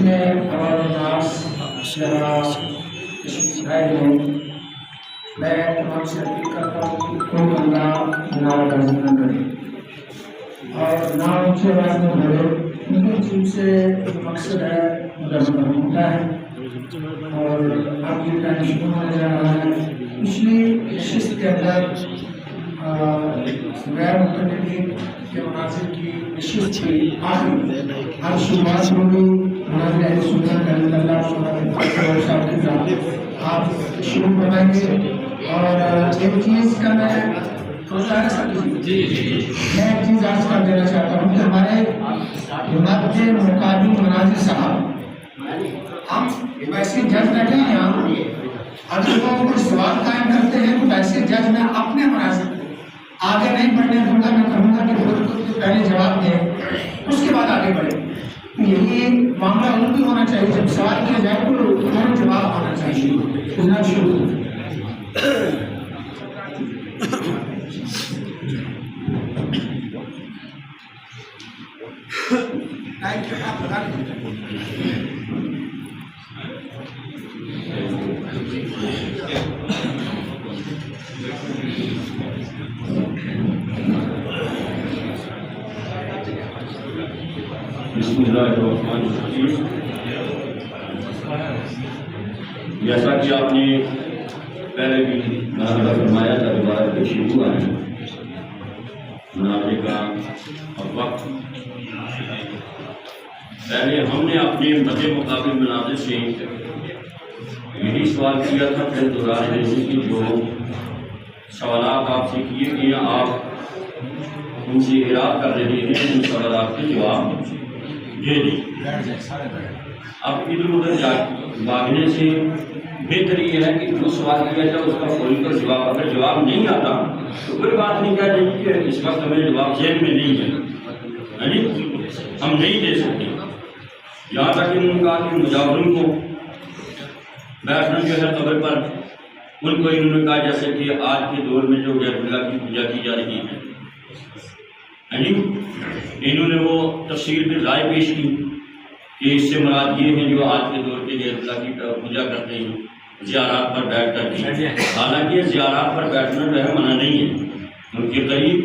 جتنے اور ناس آئے ہیں، میں تمام سے اپیل کرتا ہوں کہ کوئی بندہ ہمارا راضی نہ کرے اور نہ اونچے آواز میں بولے، کیونکہ چیز سے مقصد ہے مدرسہ ہوتا ہے اور اب یہ ٹائم شروع ہونے جا رہا ہے۔ پچھلی نشست کے اندر غیر متعلقین کے مناظر کی نشست کی آخری ہر شروعات میں بھی مناظر اہل سنت رحمۃ اللہ صاحب کے ساتھ آپ شروع کروائیں گے۔ اور ایک چیز کا میں ایک چیز آج کر دینا چاہتا ہوں کہ ہمارے مد مقابل مناظر صاحب، ہم ویسے جج بیٹھے ہیں یہاں، اگر وہ کوئی سوال قائم کرتے ہیں تو ویسے جج میں اپنے مناظر آگے نہیں بڑھنے دوں گا، میں کہوں گا کہ خود پہلے جواب دیں اس کے بعد آگے بڑھیں۔ یہی معاملہ ان بھی ہونا چاہیے، جب سوال کیا جائے تو تمہیں جواب آنا چاہیے، سننا شروع۔ بسم اللہ الرحمن الرحیم۔ جیسا کہ آپ نے پہلے بھی مناظرہ فرمایا تھا، دوبارہ پھر شروع ہوا ہے مناظرے کا اب وقت۔ پہلے ہم نے اپنے مد مقابل مناظر سے یہی سوال کیا تھا، پھر دوبارہ کہ جو سوالات آپ سے کیے گئے ہیں آپ ان سے اعراض کر رہے ہیں، ان سوالات کے جواب دے دیں۔ اب ادھر ادھر بھاگنے سے بہتر یہ ہے کہ جو سوال کیا جائے اس کا فوری پر جواب، اگر جواب نہیں آتا تو کوئی بات نہیں کہہ دیں کہ اس وقت ہمیں جواب ذہن میں نہیں ہے، ہم نہیں دے سکتے۔ یہاں تک انہوں نے کہا کہ مجاوروں کو بیٹھنا جو ہے قبر پر، ان کو انہوں نے کہا جیسے کہ آج کے دور میں جو غیر اللہ کی پوجا کی جا رہی ہے، انہوں نے وہ تفسیر میں رائے پیش کی کہ اس سے مراد یہ ہیں جو آج کے دور کے غیر اللہ کی پوجا کرتے ہیں زیارات پر بیٹھ کر کے۔ حالانکہ یہ زیارات پر بیٹھنا جو ہے منع نہیں ہے، ان کے قریب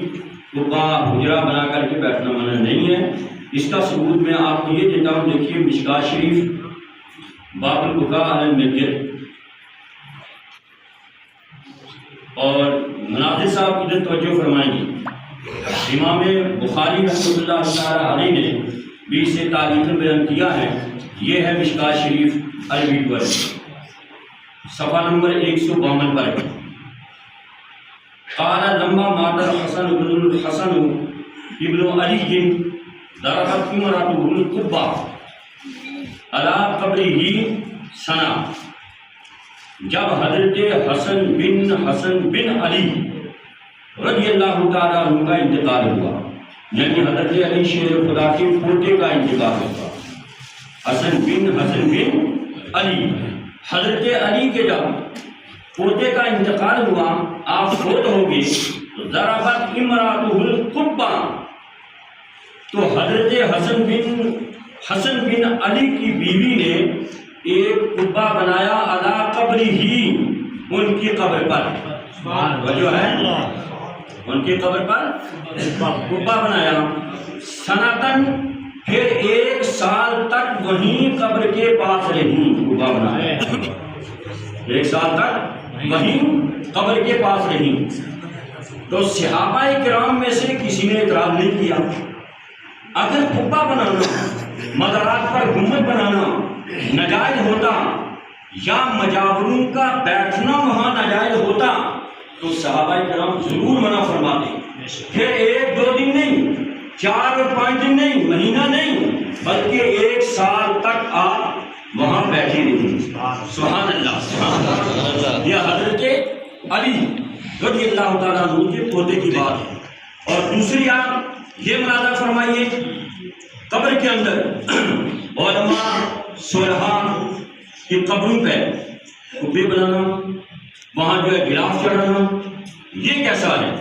قبہ حجرہ بنا کر کے بیٹھنا منع نہیں ہے۔ اس کا ثبوت میں آپ کو یہ دیتا ہوں، دیکھیے مشکات شریف باب البکاء علی المیت، اور مناظر صاحب ادھر توجہ فرمائیں گے۔ امام بخاری رحمۃ اللہ تعالیٰ علیہ نے بھی اسے تاریخ بیان کیا ہے، یہ ہے مشکات شریف عربی پر صفحہ نمبر 152 پر۔ قال لما مات الحسن بن الحسن ابن علی ضربت امرأته القبة على قبره سنہ، جب حضرت حسن بن علی رضی اللہ تعالیٰ عنہ کا انتقال ہوا، یعنی حضرت علی شیر خدا کے پوتے کا انتقال ہوا۔ حسن بن علی، حضرت علی کے جب پوتے کا انتقال ہوا، آپ فوت ہو گئے، ضربت امرأته القبة، تو حضرت حسن بن علی کی بیوی نے ایک قبہ بنایا علی قبرہ، ان کی قبر پر، جو ہے ان کی قبر پر قبہ بنایا، سنتن، پھر 1 سال تک وہیں قبر کے پاس رہی، قبہ بنایا 1 سال تک وہیں قبر کے پاس رہی۔ تو صحابہ کرام میں سے کسی نے اعتراض نہیں کیا۔ اگر قبہ بنانا، مزارات پر گنبد بنانا ناجائز ہوتا یا مجاوروں کا بیٹھنا وہاں ناجائز ہوتا تو صحابہ کرام ضرور منع فرماتے، پھر 1-2 دن نہیں، 4 اور 5 دن نہیں، مہینہ نہیں، بلکہ 1 سال تک آپ وہاں بیٹھے رہے۔ سبحان اللہ، سبحان اللہ۔ یہ حضرت علی رضی اللہ تعالیٰ عنہ کے پوتے کی بات ہے۔ اور دوسری آپ یہ مناظر فرمائیے، قبر کے اندر علماء صالحان کی قبروں پہ قبے بنانا، وہاں جو ہے غلاف چڑھانا، یہ کیسا ہے؟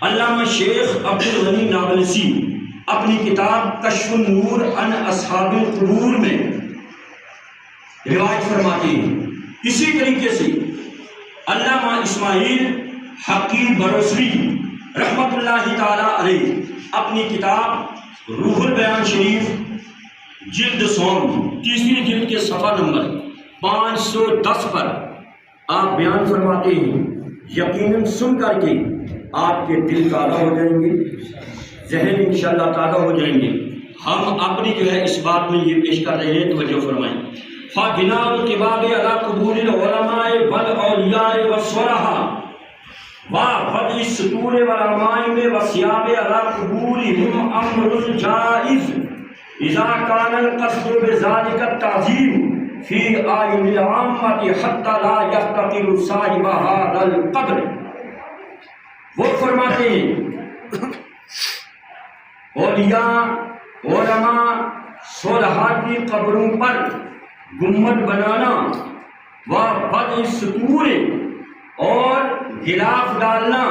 علامہ شیخ عبدالغنی نابلسی اپنی کتاب کشف النور عن اصحاب القبور میں روایت فرماتے ہیں۔ اسی طریقے سے علامہ اسماعیل حقی بروسری رحمۃ اللہ تعالی علیہ اپنی کتاب روح البیان شریف جلد سوم تیسری جلد کے صفحہ نمبر 510 پر آپ بیان فرماتے ہیں، یقیناً سن کر کے آپ کے دل تازہ ہو جائیں گے، ذہن انشاءاللہ تازہ ہو جائیں گے۔ ہم اپنی جو ہے اس بات میں یہ پیش کر رہے ہیں، توجہ فرمائیں۔ فَبِنَاءُ الْقِبَابِ عَلَىٰ قُبُورِ الْعُلَمَاءِ وَالْأَوْلِيَاءِ وَالصُّلَحَاءِ وَفَضْلِ السُّطُورِ وَالْعَمَائِمِ وَالثِّيَابِ عَلَىٰ قُبُورِهِمْ أَمْرٌ جَائِزٌ إِذَا كَانَ الْقَصْدُ بِذَلِكَ التَّعْظِيمُ فِي أَعْيُنِ الْعَامَّةِ حَتَّىٰ لَا يَحْتَقِرُ صَاحِبَ هَٰذَا الْقَبْرِ۔ وہ فرماتے ہیں اولیاء، علماء، صلحاء کی قبروں پر گنبد بنانا و وضع سطور اور غلاف ڈالنا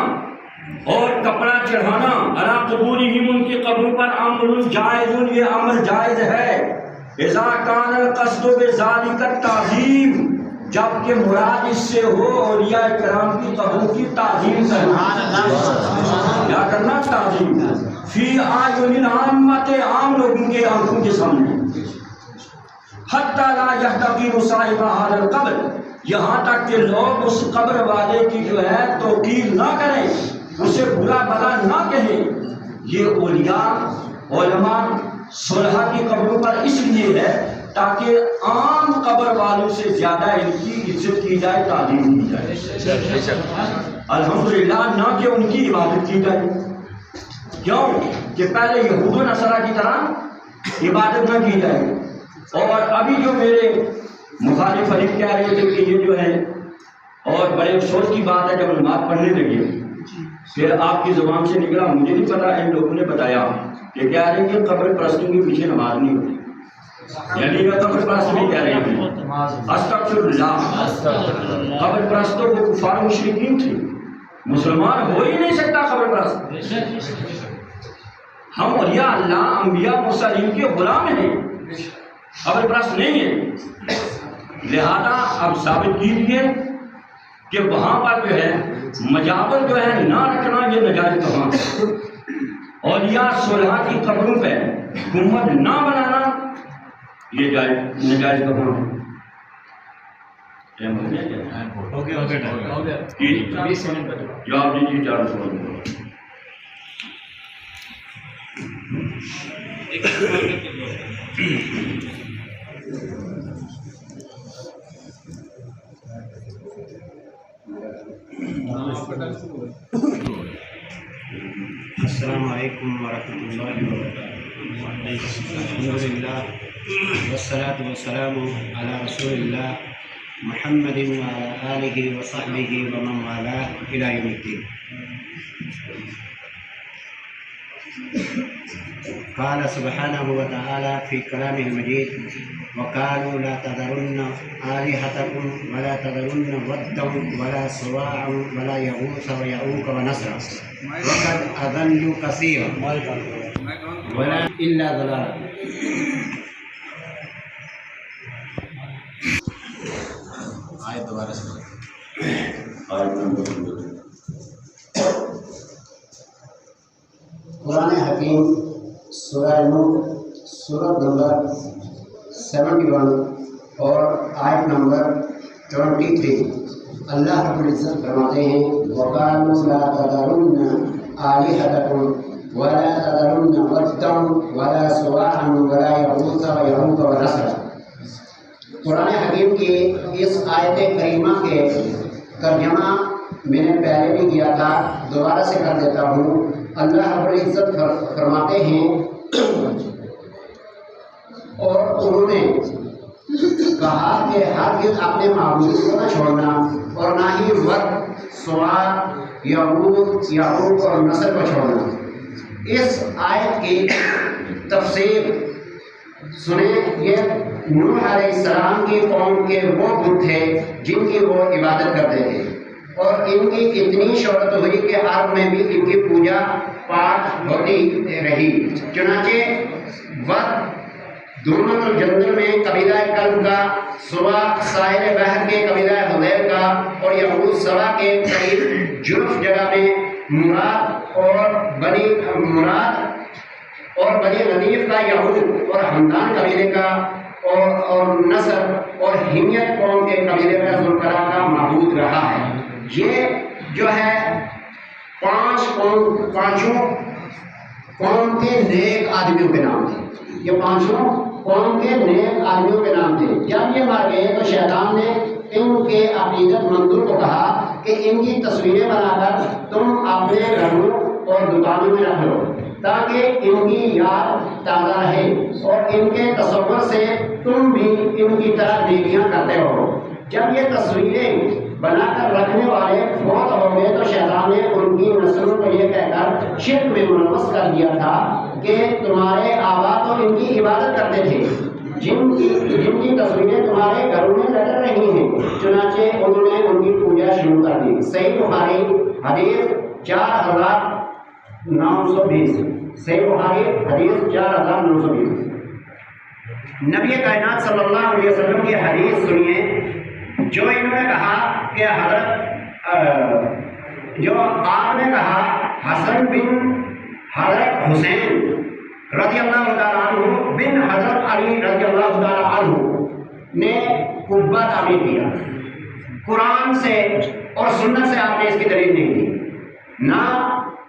اور کپڑا چڑھانا علی قبورہم ان کی قبروں پر امر جائز، یہ امر جائز ہے۔ اذا کان القصد بذالک التعظیم، جبکہ مراد اس سے ہو اولیاء کرام کی قبروں کی تعظیم کرنا، کیا کرنا؟ تعظیم۔ فی اعین العامۃ، عام لوگوں کے آنکھوں کے سامنے، حتی لا یحتقر صاحب ھذا القبر، یہاں تک کہ لوگ اس قبر والے کی جو ہے توقیر نہ کریں، اسے برا بھلا نہ کہیں۔ یہ اولیاء، علماء، صلحاء کی قبروں پر اس لیے ہے تاکہ عام قبر والوں سے زیادہ ان کی عزت کی جائے، تعظیم کی جائے، الحمدللہ، نہ کہ ان کی عبادت کی جائے۔ کیوں کہ پہلے یہود و نصارہ کی طرح عبادت نہ کی جائے، اور ابھی جو میرے مخالف فریق کہہ رہے تھے کہ یہ جو ہے، اور بڑے افسوس کی بات ہے جب نماز پڑھنے لگے پھر آپ کی زبان سے نکلا، مجھے نہیں پتا، ان لوگوں نے بتایا کہ کہہ رہے ہیں کہ قبر پرستوں کے پیچھے نماز نہیں ہوتی، یعنی یہ قبر پرست نہیں کہہ رہے ہیں، استغفر اللہ، قبر پرستوں کو کفار مشرکین تھے، مسلمان ہو ہی نہیں سکتا قبر پرست۔ ہم اولیاء اللہ، انبیاء، مرسلین کے غلام ہیں، قبر پرست نہیں ہیں۔ لہذا اب ثابت کیجیے کہ وہاں پر جو ہے مجابر جو ہے نہ رکھنا، یہ نجائز کہاں؟ اولیاء صلحاء کی قبروں پہ گنبد نہ بنانا، یہ نجائز کہاں؟ جواب دیجیے، 4 سوال۔ السلام علیکم ورحمۃ اللہ وبرکاتہ۔ الحمدللہ والصلاۃ والسلام علی رسول اللہ محمد وعلی آلہ وصحبہ ومن والاه الی یوم الدین۔ قال سبحانہ وتعالی فی کلامہ المجید وقالوا لا تذرن آلہتکم ولا تذرن ودا ولا سواعا ولا یغوث ویعوق ونسرا وقد اضلوا کثیرا ولا الا ضلالا۔ آیت دوبارہ سے قرآن حکیم سورہ نور سورت نمبر 71 اور آیت نمبر 23، اللہ رب العزت فرماتے ہیں وَقَالُوا لَا تَذَرُنَّ آلِهَتَكُمْ وَلَا تَذَرُنَّ وَدًّا وَلَا سُوَاعًا وَلَا يَغُوثَ وَيَعُوقَ وَنَسْرًا۔ قرآن حکیم کی اس آیت کریمہ کے ترجمہ میں نے پہلے بھی کیا تھا، دوبارہ سے کر دیتا ہوں۔ اللہ رب العزت فرماتے ہیں اور انہوں نے کہا کہ ہرگز اپنے معبود کو نہ چھوڑنا اور نہ ہی ود، سواع، یغوث، یعوق اور نصر کو چھوڑنا۔ اس آیت کی تفسیر سنیں۔ یہ نوح علیہ السلام کی قوم کے وہ بت تھے جن کی وہ عبادت کرتے تھے، اور ان کی اتنی شہرت ہوئی کہ عرب میں بھی ان کی پوجا پاک ہوتی رہی۔ چنانچہ وقت دونوں الجندل میں قبیلہ کلب کا، صبح ساحل بحر کے قبیلہ حذیل کا، اور یہود سبا کے قریب جرف جگہ میں مراد اور بنی غنیف کا یہود اور ہمدان قبیلے کا اور نصر اور حمیت قوم کے قبیلے کا ذوالقرا کا معبود رہا ہے۔ یہ جو ہے پانچوں قوم کے نیک آدمیوں کے نام تھے۔ یہ پانچوں قوم کے نیک آدمیوں کے نام تھے۔ جب یہ مر گئے تو شیطان نے ان کے عقیدت مندوں کو کہا کہ ان کی تصویریں بنا کر تم اپنے گھروں اور دکانوں میں رکھ لو تاکہ ان کی یاد تازہ رہے اور ان کے تصور سے تم بھی ان کی طرح نیکیاں کرتے رہو۔ جب یہ تصویریں بنا کر رکھنے والے فوت ہو گئے تو شیطان نے ان کی نسلوں کو یہ کہہ کر شرک میں ملوث کر دیا تھا کہ تمہارے آبا تو ان کی عبادت کرتے تھے جن کی تصویریں تمہارے گھروں میں لٹک رہی ہیں۔ چنانچہ انہوں نے ان کی پوجا شروع کر دی۔ صحیح بخاری حدیث 4920، صحیح بخاری حدیث 4920۔ نبی کائنات صلی اللہ علیہ وسلم کی حدیث سنیے جو انہوں نے کہا کہ جو آپ نے کہا حسن بن حضرت حسین رضی اللہ تعالیٰ عنہ بن حضرت علی رضی اللہ تعالیٰ عنہ نے قبہ تعمیر کیا۔ قرآن سے اور سنت سے آپ نے اس کی دلیل نہیں دی، نہ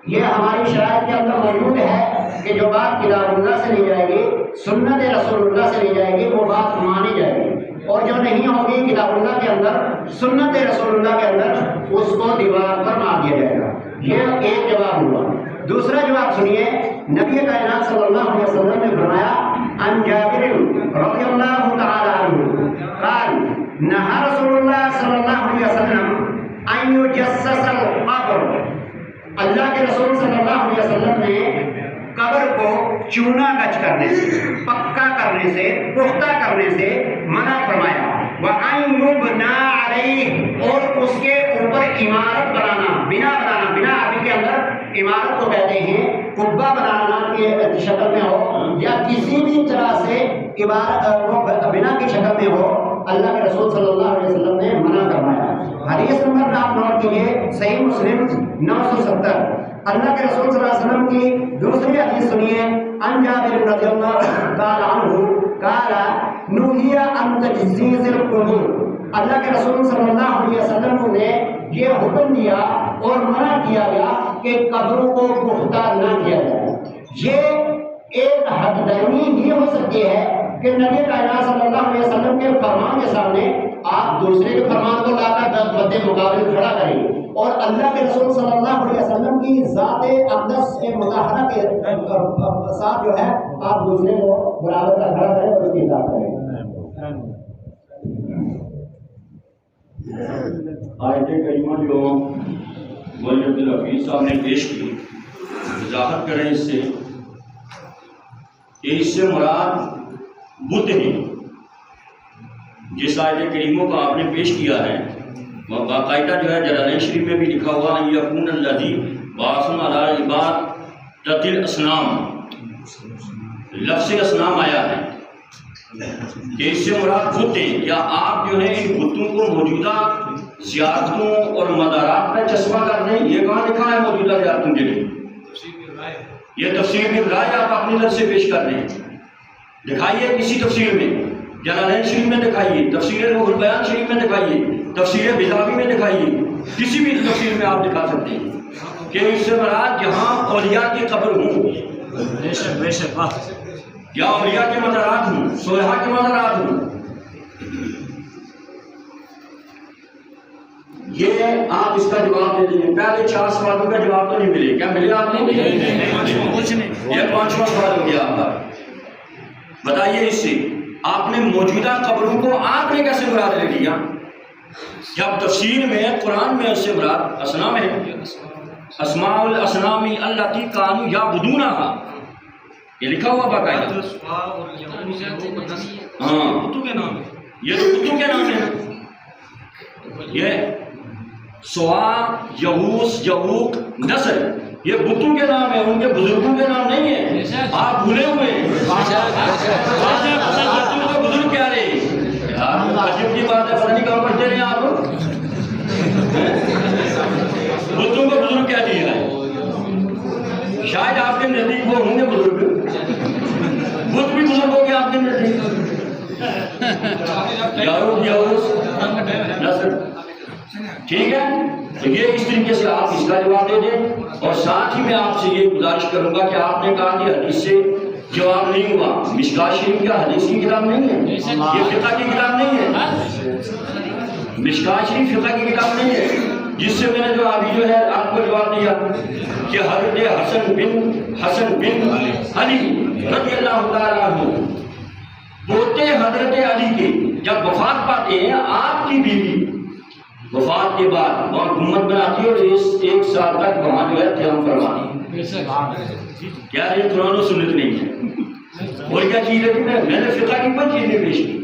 یہ ہماری شرائط کے اندر موجود ہے کہ جو بات کتاب اللہ سے لی جائے گی، سنت رسول اللہ سے لی جائے گی، وہ بات مانی جائے گی، اور جو نہیں ہوگی کتاب اللہ کے اندر، سنت رسول اللہ کے اندر، اس کو دیوار پر مار دیا جائے گا۔ یہ ایک جواب ہوا۔ دوسرا جواب سنیے، نبی کائنات صلی اللہ علیہ وسلم نے فرمایا عن جابر رضی اللہ تعالی عنہ قال نہى رسول اللہ صلی اللہ علیہ وسلم ان یجسس القبر، اللہ کے رسول صلی اللہ علیہ وسلم نے قبر کو چونا گچ کرنے سے، پکا کرنے سے، پختہ کرنے سے منع فرمایا۔ وَأَن يُبْنَى عَلَيْهِ، اور اس کے اوپر عمارت بنانا، بنا بنانا، بنا عربی کے اندر عمارت کو کہتے ہیں، قبہ بنانا کی شکل میں ہو یا کسی بھی طرح سے عبارت بنا کی شکل میں ہو، اللہ کے رسول صلی اللہ علیہ وسلم نے منع فرمایا۔ حدیث نمبر آپ نوٹ کیجیے، صحیح مسلم 970۔ اللہ کے رسول صلی اللہ علیہ وسلم کی دوسری حدیث سنیے، عن جابر رضی اللہ تعالی عنہ قال نهي عن تجسيس القبور، اللہ کے رسول صلی اللہ علیہ وسلم نے یہ حکم دیا اور منع کیا گیا کہ قبروں کو پختہ نہ کیا جائے۔ یہ ایک حد درمی یہ ہو سکتی ہے کہ نبی کائنات صلی اللہ علیہ وسلم کے فرمان کے سامنے آپ دوسرے کے فرمان کو لا کر مد مقابل کھڑا کریں، اور اللہ کے رسول صلی اللہ علیہ وسلم کی ذات اقدس مطہرہ کے ساتھ جو ہے آپ دوسرے کو برابر کا کھڑا کریں اور اس کی اطاعت کریں۔ آیت کریمہ جو مولوی عبدالحفیظ صاحب نے پیش کی، وضاحت کریں اس سے کہ اس سے مراد بت ہیں۔ جس آیت کریموں کا آپ نے پیش کیا ہے وہ باقاعدہ جو ہے جلالین شریف میں بھی لکھا ہوا ان یکون الذی بعث علی عبادۃ الاصنام، لفظ اصنام آیا ہے کہ اس سے مراد بت ہیں۔ کیا آپ جو ہے ان بتوں کو موجودہ زیارتوں اور مزارات پر چسپاں کر دیں؟ یہ کہاں لکھا ہے موجودہ زیارتوں کے لیے؟ یہ تفسیر میں رائے آپ اپنی طرف سے پیش کر دیں، دکھائیے کسی تفسیر میں، جلالین شریف میں دکھائیے، تفسیر روح البیان شریف میں دکھائیے، تفسیر بیضاوی میں دکھائیے، کسی بھی تفسیر میں آپ دکھا سکتے ہیں کہ اس سے مراد جہاں اولیاء کی قبر ہوں، بے شک یا اولیاء کے مزارات ہوں، صالحہ کے مزارات ہوں۔ یہ آپ اس کا جواب دے دیں۔ پہلے 4 سوالوں کا جواب تو نہیں ملے، کیا ملے آپ نے؟ یہ 5واں سوال ہو گیا آپ کا۔ بتائیے اس سے آپ نے موجودہ قبروں کو آپ نے کیسے مراد لے لیا؟ جب تفسیر میں قرآن میں اس سے مراد اصنام ہے، اسماء الاصنام اللاتی کانوا یعبدونہا، یہ لکھا ہوا باقاعدہ۔ ہاں، یہ تو کتوں کے نام ہے۔ یہ سوا، یغوث، یعوق، نصر، یہ بتوں کے نام ہے، ان کے بزرگوں کے نام نہیں ہے، آپ بھولے ہوئے ہیں۔ بتوں کو بزرگ کیا رہے یار، عجب کی بات ہے، پتہ نہیں کہاں پڑھتے رہے آپ لوگ۔ بتوں کو بزرگ کیا دیا ہے؟ شاید آپ کے نزدیک وہ ہوں گے بزرگ، بت بھی بزرگ ہو گے آپ کے نزدیک۔ ٹھیک ہے، تو یہ اس طریقے سے آپ اس کا جواب دے دیں، اور ساتھ ہی میں آپ سے یہ گزارش کروں گا کہ آپ نے کہا کہ حدیث سے جواب نہیں ہوا، مشکوٰۃ شریف کیا حدیث کی کتاب نہیں ہے؟ یہ فقہ کی کتاب نہیں ہے، مشکوٰۃ شریف فقہ کی کتاب نہیں ہے، جس سے میں نے جو ابھی جو ہے آپ کو جواب دیا کہ حضرت حسن بن علی رضی اللہ تعالیٰ عنہ پوتے حضرت علی کے جب وفات پاتے ہیں، آپ کی بیوی وفات کے بعد وہاں حکومت بناتی ہے اور ایک سال تک وہاں جو ہے قیام فرماتی ہے۔ کیا یہ قرآن و سنت نہیں ہے؟ اور کیا چیز ہے کہ میں نے فقہ کی کوئی چیز نہیں پیش کی،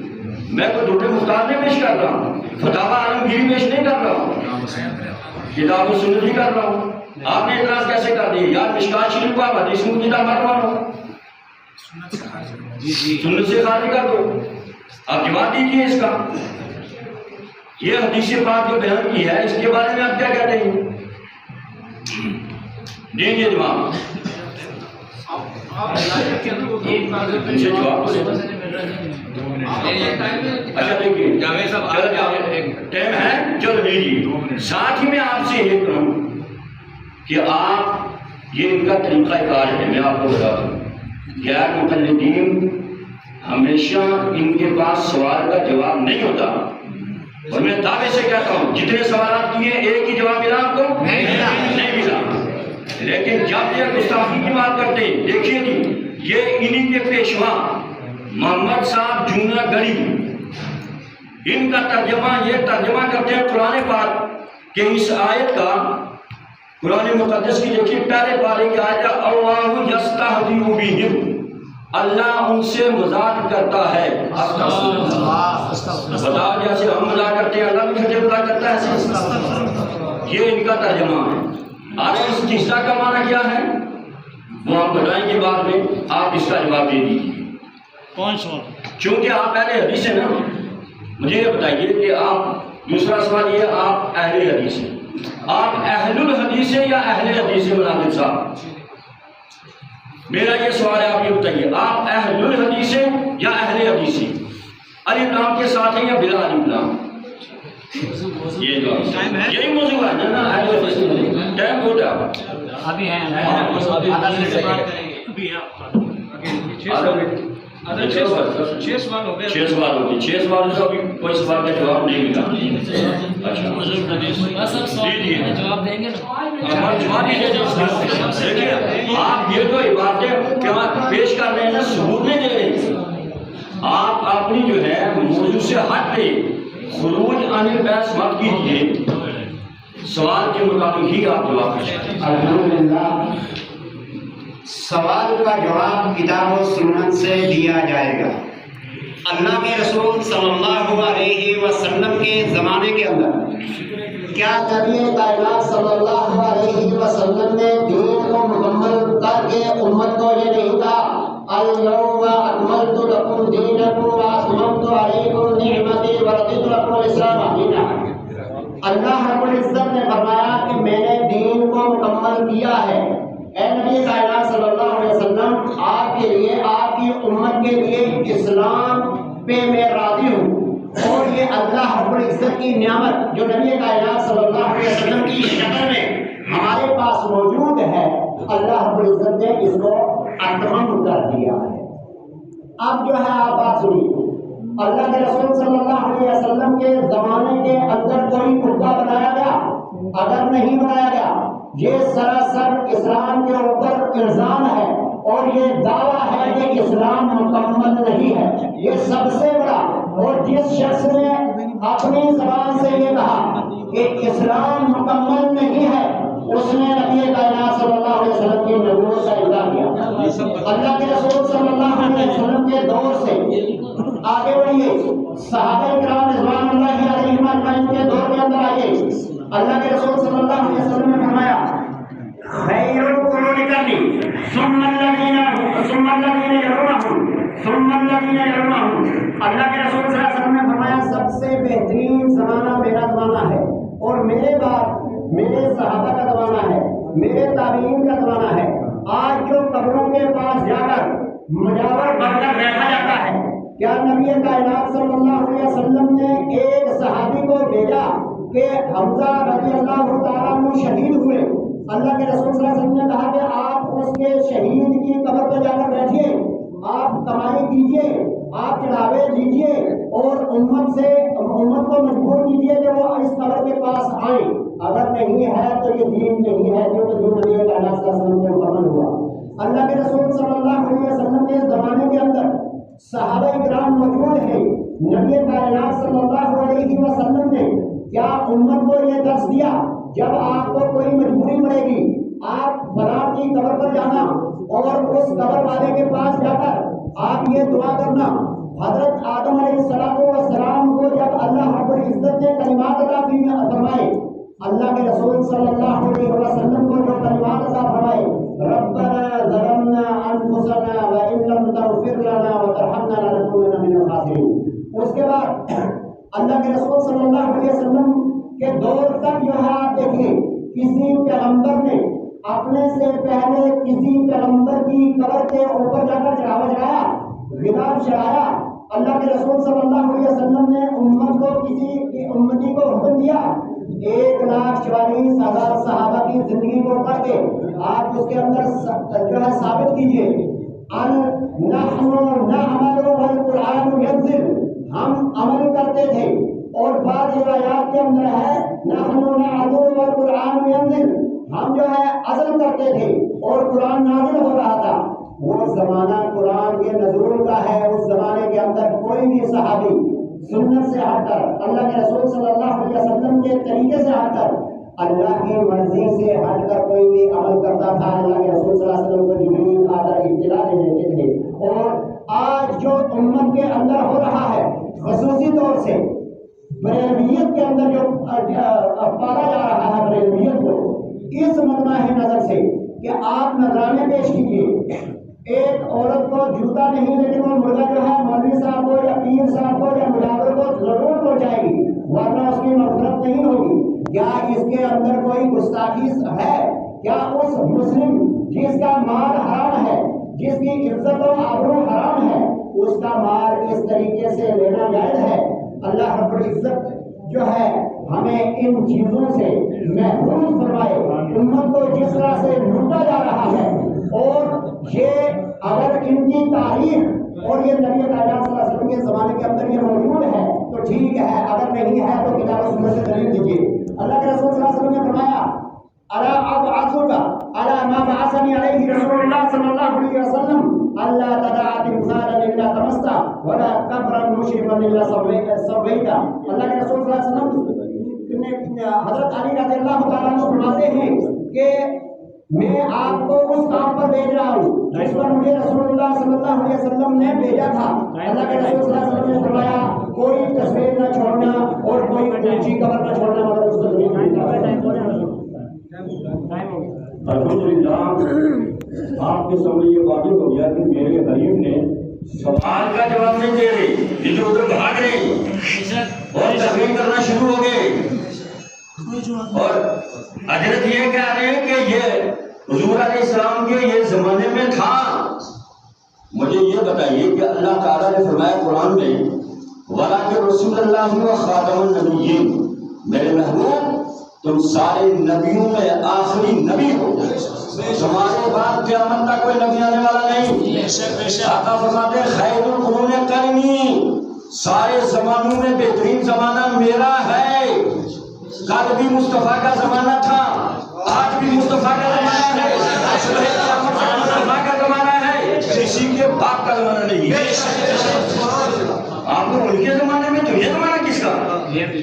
میں کوئی دوٹے مختار نہیں پیش کر رہا ہوں، فتاویٰ عالمگیری پیش نہیں کر رہا ہوں، کتاب و سنت ہی کر رہا ہوں۔ آپ نے اعتراض کیسے کر دیا یار مشکوٰۃ شریف کو آپ حدیث کی کتاب مت مانو، سنت سے خارج کر دو، آپ جواب دیجیے اس کا۔ یہ حدیث پاک جو بیان کی ہے اس کے بارے میں آپ کیا کہتے ہیں؟ دیجیے جواب، اچھا دیکھیے ٹائم ہے، چلو دیجیے۔ ساتھ ہی میں آپ سے یہ کہوں کہ آپ یہ ان کا طریقہ کار ہے، میں آپ کو بتا دوں غیر مقلدین ہمیشہ ان کے پاس سوال کا جواب نہیں ہوتا، اور میں دعوے سے کہتا ہوں جتنے سوالات کیے ایک ہی جواب ملا آپ کو نہیں ملا، لیکن جب یہ گستاخی کی بات کرتے ہیں دیکھیے جی، یہ انہی کے پیشوا محمد صاحب جونا گری ان کا یہ ترجمہ کرتے ہیں قرآن پاک کہ اس آیت کا قرآن مقدس کی دیکھیے پہلے پارے کی آیت ہے اللہ یستہزئ بہم، اللہ ان سے مذاق کرتا ہے۔ بتا جیسے ہم مذاق کرتے ہیں اللہ بھی کھٹے مذاق کرتا ہے، یہ ان کا ترجمہ ہے۔ آج اس تیسرا کا معنی کیا ہے وہ آپ بتائیں گے بعد میں، آپ اس کا جواب دے دیجیے۔ کون سوال؟ چونکہ آپ پہلے حدیث ہیں نا، مجھے یہ بتائیے کہ آپ دوسرا سوال یہ آپ اہل حدیث ہیں، آپ اہل الحدیث ہیں یا اہل حدیث ہیں؟ مناظر صاحب میرا یہ سوال ہے، آپ یہ بتائیے آپ اہل الحدیث ہیں یا اہل حدیث ہیں؟ الف لام کے ساتھ ہیں یا بلا الف لام؟ یہ یہی موضوع ہے نا، اہل حدیث ٹائم بہت ہے ابھی ہیں چھ سوال ہو گئے، 6 سوال ہو گئے، 6 سوال سے ابھی کوئی سوال کا جواب نہیں ملا۔ اچھا جواب دیں گے دیکھیے آپ یہ جو عبارتیں پیش کر رہے ہیں نا ثبوت نہیں دے رہے، آپ اپنی جو ہے موضوع سے ہٹ کے خروج عن البحث مت کیجیے، سوال کے مطابق ہی آپ جواب دیں۔ الحمدللہ سوال کا جواب کتاب و سنت سے دیا جائے گا۔ اللہ کے رسول صلی اللہ علیہ وسلم کے زمانے کے اندر کیا نبی کائنات صلی اللہ علیہ وسلم نے دین کو مکمل کر کے امت کو یہ نہیں کہا اليوم اکملت لکم دینکم واتممت علیکم نعمتی ورضیت لکم الاسلام دینا؟ اللہ رب العزت نے فرمایا کہ میں نے دین کو مکمل کیا ہے، اے نبی کائنات صلی اللہ علیہ وسلم آپ کے لیے، آپ کی امت کے لیے اسلام پہ میں راضی ہوں، اور یہ اللہ رب العزت کی نعمت جو نبی کائنات صلی اللہ علیہ وسلم کی شکل میں ہمارے پاس موجود ہے، اللہ رب العزت نے اس کو اتمام کر دیا ہے۔ اب جو ہے آپ بات سنیے، اللہ کے رسول صلی اللہ علیہ وسلم کے زمانے کے اندر کوئی مدعا بنایا گیا؟ اگر نہیں بنایا گیا، یہ سراسر اسلام کے اوپر الزام ہے اور یہ دعویٰ ہے کہ اسلام مکمل نہیں ہے۔ یہ سب سے بڑا، اور جس شخص نے اپنی زبان سے یہ کہا کہ اسلام مکمل نہیں ہے، اس نے نبی کائنات صلی اللہ علیہ وسلم کی نبوت کا انکار کیا۔ اللہ کے رسول صلی اللہ علیہ وسلم کے دور سے آگے بڑھیے، صحابہ کرام رضوان اللہ علیہم اجمعین کے دور کے اندر آئیے، اللہ کے رسول صلی اللہ علیہ وسلم نے فرمایا خیر القرون کرنی ثم الذین یلونہم. اللہ کے رسول صلی اللہ علیہ وسلم نے فرمایا سب سے بہترین زمانہ میرا زمانہ ہے اور میرے بعد میرے صحابہ کا زمانہ ہے, میرے تابعین کا زمانہ ہے. آج جو قبروں کے پاس جا کر مجاور بن کر بیٹھا جاتا ہے, کیا نبی کائنات صلی اللہ علیہ وسلم نے ایک صحابی کو بھیجا کہ حمزہ رضی اللہ تعالیٰ عنہ شہید ہوئے؟ اللہ کے رسول صلی اللہ علیہ وسلم نے کہا کہ آپ اس کے شہید کی قبر پر جا کر بیٹھیے, آپ کمائی کیجیے, آپ چڑھاوے لیجیے اور امت کو مجبور کیجیے کہ وہ اس قبر کے پاس آئیں. اگر نہیں ہے تو یہ دین نہیں ہے جو کہ نبی کائنات صلی اللہ علیہ وسلم سے مکمل ہوا. اللہ کے رسول صلی اللہ علیہ وسلم کے زمانے کے اندر صحابہ کرام موجود ہیں. نبی کائنات صلی اللہ علیہ وسلم نے کیا امت کو یہ درس دیا جب آپ کو کوئی مجبوری پڑے گی آپ فلاں کی قبر پر جانا اور اس قبر والے کے پاس جا کر آپ یہ دعا کرنا؟ حضرت آدم علیہ السلام کو جب اللہ رب العزت نے کلمات عطا فرمائے, اللہ کے رسول صلی اللہ علیہ وسلم کو جو کلمات عطا فرمائے, ربنا ظلمنا انفسنا وان لم تغفر لنا وترحمنا لنكونن من الخاسرین. اس کے بعد اللہ کے رسول صلی اللہ علیہ وسلم کے دور تک جو ہے آپ دیکھیں کسی پیغمبر نے اپنے سے پہلے کسی پیغمبر کی قبر کے اوپر جا کر چڑھاوا چڑھایا, غلام چڑھایا؟ اللہ کے رسول صلی اللہ علیہ وسلم نے امت کو کسی امتی کو حکم دیا 1,44,000 صحابہ کی زندگی کو پڑھ کے آپ اس کے اندر جو ہے ثابت کیجئے نحن نعمل والقرآن ينزل, ہم عمل کرتے تھے اور بعض روایات کے اندر ہے نحن نعمل والقرآن ينزل, ہم جو ہے عزم کرتے تھے اور قرآن نازل ہو رہا تھا. وہ زمانہ قرآن کے نزول کا ہے. اس زمانے کے اندر کوئی بھی صحابی سنت سے ہٹ کر اللہ کے رسول صلی اللہ علیہ وسلم کے طریقے سے ہٹ کر اللہ کی مرضی سے ہٹ کر کوئی بھی عمل کرتا تھا اللہ کے رسول صلی اللہ علیہ وسلم کو جبریل آ کر اطلاع دے دیتے تھے. اور آج جو امت کے اندر ہو رہا ہے خصوصی طور سے بریلویت کے اندر جو پالا جا رہا ہے بریلویت کو, اس مطمئن نظر سے کہ آپ نذرانے پیش کیجیے, ایک عورت کو جوتا نہیں لیکن وہ مرغا جو ہے مولوی صاحب کو یا پیر صاحب کو یا مجاور کو ضرور پہنچائے گی ورنہ اس کی مغفرت نہیں ہوگی. کیا اس کے اندر کوئی گستاخی ہے؟ کیا اس مسلم جس کا مال حرام ہے, جس کی عزت و آبرو حرام ہے, اس کا مال اس طریقے سے لینا جائز ہے؟ اللہ رب العزت جو ہے ہمیں ان چیزوں سے محفوظ فرمائے. امت کو جس طرح سے لوٹا جا رہا ہے اور یہ اگر ان کی تاریخ اور یہ نبی کائنات صلی اللہ علیہ وسلم کے زمانے کے اندر یہ موجود ہے تو ٹھیک ہے, اگر نہیں ہے تو کتاب و سنت سے دلیل دیجیے. اللہ کے رسول صلی اللہ علیہ وسلم نے فرمایا الا ابعثک علی ما بعثنی علیہ رسول اللہ صلی اللہ علیہ وسلم اللہ تدع تمثالا الا طمستا ولا قبرا مشرفا الا سویتا. اللہ کے رسول صلی اللہ علیہ وسلم حضرت علی رضی اللہ تعالیٰ عنہ فرماتے ہیں کہ میں آپ کو اس کام پر بھیج رہا ہوں جس پر مجھے رسول اللہ صلی اللہ علیہ وسلم نے بھیجا تھا. اللہ کے رسول صلی اللہ علیہ وسلم نے فرمایا کوئی تصویر نہ چھوڑنا اور کوئی اونچی قبر نہ چھوڑنا, مگر اس کو زمین میں الحمدللہ آپ کے سامنے یہ واضح ہو گیا کہ میرے غریب نے سوال کا جواب نہیں دے رہے, ادھر ادھر بھاگ رہے اور تقریر کرنا شروع ہو گئے اور حضرت یہ کہہ رہے ہیں کہ یہ حضور علیہ السلام کے یہ زمانے میں تھا. مجھے یہ بتائیے کہ اللہ تعالیٰ نے فرمایا قرآن میں وَلَٰكِن رسول اللہ و خاتم النبیین, میرے محبوب تم سارے نبیوں میں آخری نبی ہو, تمہارے بعد قیامت تک کوئی نبی آنے والا نہیں. آقا فرماتے ہیں خیر القرون قرنی, سارے زمانوں میں بہترین زمانہ میرا ہے. کل بھی مصطفیٰ کا زمانہ تھا, آج بھی مصطفیٰ کا زمانہ ہے, مصطفیٰ کا زمانہ ہے, کسی کے باپ کا زمانہ نہیں. آپ کو ان کے زمانے میں تو یہ زمانہ کس کا؟ یہ بھی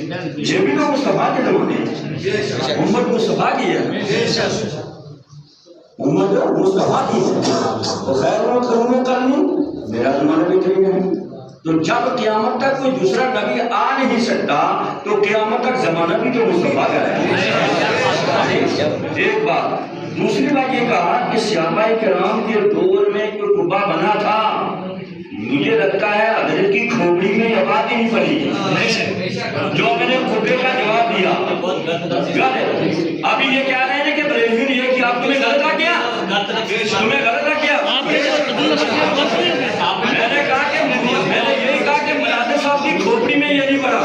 تو مصطفیٰ کے زمانے ہیں. امت مصطفیٰ کی ہے, امت مصطفیٰ کی ہے. تو خیر القرون قرنی میرا زمانہ بھی ٹھیک ہے. تو جب قیامت تک کوئی دوسرا نبی آ نہیں سکتا تو قیامت تک زمانہ بھی تو مصطفیٰ کا ہے. ایک بات دوسری بات یہ کہا کہ صحابہ کرام کے دور میں کوئی قبہ بنا تھا، مجھے لگتا ہے حضرت کی کھوپڑی میں یہ بات ہی نہیں پڑی جو میں نے قبے کا جواب دیا۔ ابھی یہ کہہ رہے ہیں کہ بریلوی نے یہ کہ آپ تمہیں غلط لگ گیا، تمہیں غلط لگ گیا۔ میں نے کہا کہ میں نے یہی کہا کہ مناظر صاحب کی کھوپڑی میں یہ نہیں پڑا۔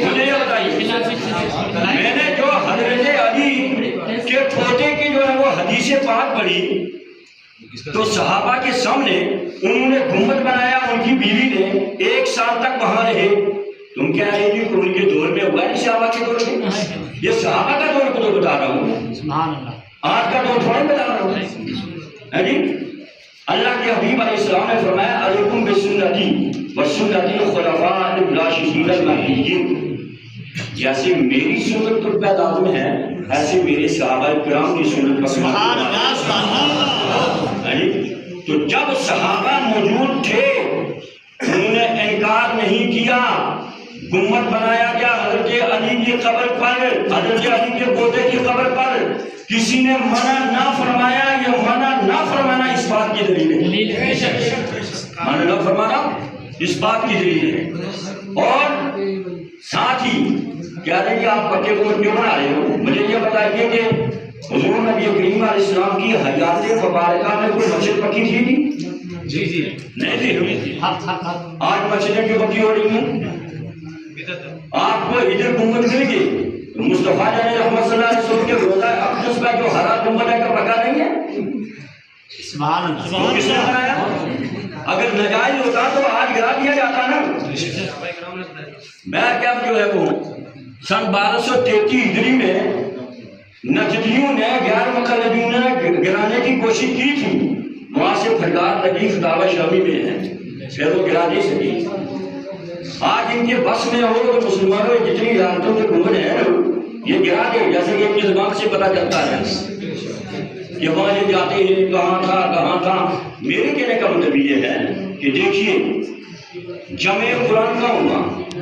مجھے یہ بتائیے، میں نے جو حضرت علی کے پوتے کی جو ہے وہ حدیث پاک پڑھی تو صحابہ کے سامنے انہوں نے گنبد بنایا، ان کی بیوی نے 1 سال تک وہاں رہے۔ تم کہہ رہے جی ان کے دور میں ہوا نہیں صحابہ کے دور میں؟ یہ صحابہ کا دور کو تو بتا رہا ہوں، آج کا دور تھوڑا بتا رہا ہوں جی۔ اللہ کے حبیب علیہ السلام نے فرمایا علیکم بسنتی وسنت الخلفاء الراشدین المہدیین، جیسے میری سنت پر لازم ہے ایسے میرے صحابہ کرام کی سنت پر تو جب صحابہ موجود تھے انہوں نے انکار نہیں کیا، گنبد بنایا گیا حضرت علی کی قبر پر، حضرت علی کے پوتے کی قبر پر، کسی نے منع نہ فرمایا۔ یہ منع نہ فرمانا اس بات کی دلیل ہے، منع نہ فرمانا اس بات کی دلیل ہے۔ اور ساتھ ہی کہہ رہے ہیں کہ آپ پکے کو کیوں بنا رہے ہو؟ مجھے یہ بتائیے کہ حضور نبی کریم علیہ السلام کی حیات مبارکہ میں کوئی مسجد پکی تھی نہیں؟ جی جی نہیں تھی۔ آج مسجدیں کیوں پکی ہو رہی ہیں؟ آپ کو ادھر گنبد مل گئی، مصطفیٰ جان رحمت صلی اللہ علیہ وسلم کے روضہ اقدس میں جو ہرا گنبد ہے کا پکا نہیں ہے؟ وہ کس نے بنایا؟ اگر ناجائز ہوتا تو آج گرا دیا جاتا نا۔ میں کیا جو ہے وہ سن 1233 ہجری میں نجدیوں نے غیر مقلدیوں نے گرانے کی کوشش کی تھی، وہاں سے پھٹکار لطیف دعوی شامی میں ہے، پھر وہ گرا نہیں سکی۔ آج ان کے بس میں ہو تو مسلمانوں کی جتنی ریاستوں کے گنبد ہیں یہ گرا دے، جیسے کہ ان کی زبان سے پتہ چلتا ہے کہ وہاں یہ جاتے ہیں کہاں تھا۔ میرے کہنے کا مطلب یہ ہے کہ دیکھیے جمع قرآن کا ہوا،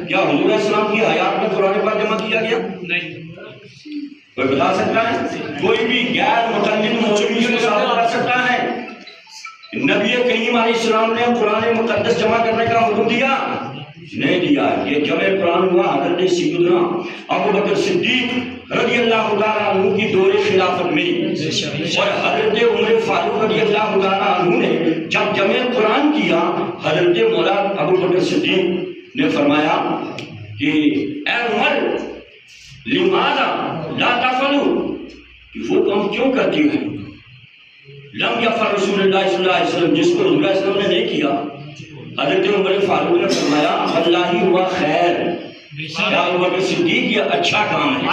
کیا حضور علیہ السلام کی حیات میں قرآن پاک جمع کیا گیا؟ نہیں۔ کوئی بتا سکتا ہے؟ کوئی بھی غیر مقلد مولوی کو ثابت کر سکتا ہے؟ نبی کریم علیہ السلام نے قرآن مقدس جمع کرنے کا حکم دیا؟ نہیں دیا۔ یہ جمع قرآن ہوا حضرت سیدنا ابو بکر صدیق رضی اللہ تعالیٰ عنہ کی دور خلافت میں، اور حضرت عمر فاروق رضی اللہ تعالیٰ عنہ نے جب جمع قرآن کیا حضرت مولا ابو بکر صدیق نے فرمایا کہ اے عمر لماذا لا تفعلوا، کہ وہ کام کیوں کرتی ہو؟ لم یفعل رسول اللہ صلی اللہ علیہ وسلم، جس کو رسول اللہ صلی اللہ علیہ وسلم نے نہیں کیا۔ حضرت عمر فاروق نے فرمایا اللہ ہی ہوا خیر، یا ابو بکر صدیق یہ اچھا کام ہے۔